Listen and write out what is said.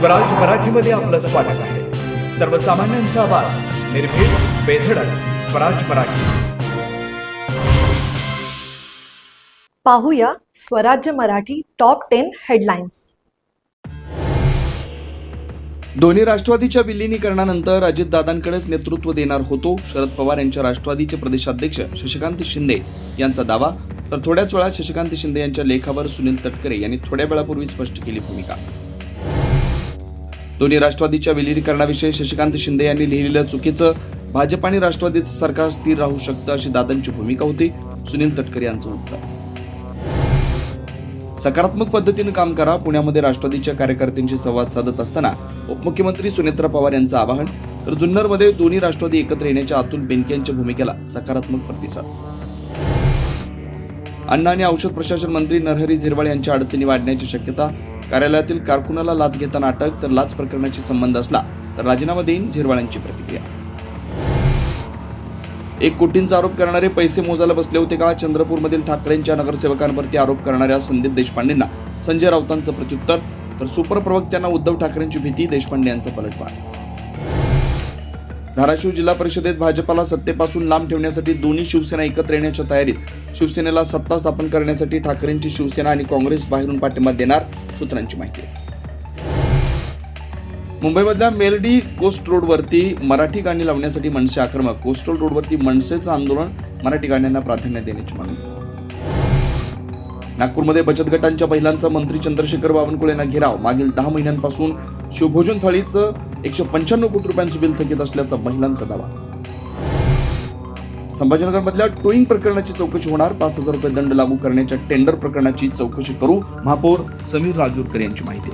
स्वराज मराठीमध्ये आपलं स्वागत आहे. सर्वसामान्यांचा आवाज, निर्भीड, बेधडक, स्वराज मराठी. पाहूया स्वराज्य मराठी टॉप 10 हेडलाईन्स. दोन्ही राष्ट्रवादीच्या विलिनीकरणानंतर अजितदादांकडेच नेतृत्व देणार होतो, शरद पवार यांच्या राष्ट्रवादीचे प्रदेशाध्यक्ष शशिकांत शिंदे यांचा दावा. तर थोड्याच वेळात शशिकांत शिंदे यांच्या लेखावर सुनील तटकरे यांनी थोड्या वेळापूर्वी स्पष्ट केली भूमिका. दोन्ही राष्ट्रवादीच्या विलिनीकरणाविषयी शशिकांत शिंदे यांनी लिहिलेलं चुकीचं, भाजप आणि राष्ट्रवादीचं सरकार स्थिर राहू शकतं अशी दादांची भूमिका होती. सुनील तटकरे यांचं उत्तर: सकारात्मक पद्धतीने काम करा. पुण्यामध्ये राष्ट्रवादीच्या कार्यकर्त्यांशी संवाद साधत असताना उपमुख्यमंत्री सुनेत्रा पवार यांचं आवाहन. तर जुन्नरमध्ये दोन्ही राष्ट्रवादी एकत्र येण्याच्या अतुल बेनके यांच्या भूमिकेला सकारात्मक प्रतिसाद. अन्न आणि औषध प्रशासन मंत्री नरहरी झिरवाळ यांच्या अडचणी वाढण्याची शक्यता. कार्यालयातील कारकुनाला लाच घेताना अटक. तर लाच प्रकरणाशी संबंध असला तर राजीनामा देईन, झिरवाळ यांची प्रतिक्रिया. 1 कोटींचा आरोप करणारे पैसे मोजायला बसले होते का? चंद्रपूरमधील ठाकरेंच्या नगरसेवकांवरती आरोप करणाऱ्या संदीप देशपांडेंना संजय राऊतांचं प्रत्युत्तर. तर सुपर प्रवक्त्यांना उद्धव ठाकरेंची भीती, देशपांडे यांचा पलटवार. धाराशिव जिल्हा परिषदेत भाजपाला सत्तेपासून लांब ठेवण्यासाठी दोन्ही शिवसेना एकत्र येण्याच्या तयारीत. शिवसेनेला सत्ता स्थापन करण्यासाठी ठाकरेंची शिवसेना आणि काँग्रेस बाहेरून पाठिंबा देणार, सूत्रांची माहिती. मुंबईमधल्या मेलडी कोस्ट रोडवरती मराठी गाणी लावण्यासाठी मनसे आक्रमक. कोस्टल रोडवरती मनसेचं आंदोलन, मराठी गाण्यांना प्राधान्य देण्याची मागणी. नागपूरमध्ये बचत गटांच्या महिलांचा मंत्री चंद्रशेखर बावनकुळे यांना घेराव. मागील 10 महिन्यांपासून शिवभोजन थाळीचं 195 कोटी रुपयांचं बिल थकीत असल्याचा महिलांचा दावा. संभाजीनगरमधल्या टोईंग प्रकरणाची चौकशी होणार. 5,000 रुपये दंड लागू करण्याच्या टेंडर प्रकरणाची चौकशी करू, महापौर समीर राजूरकर यांची माहिती.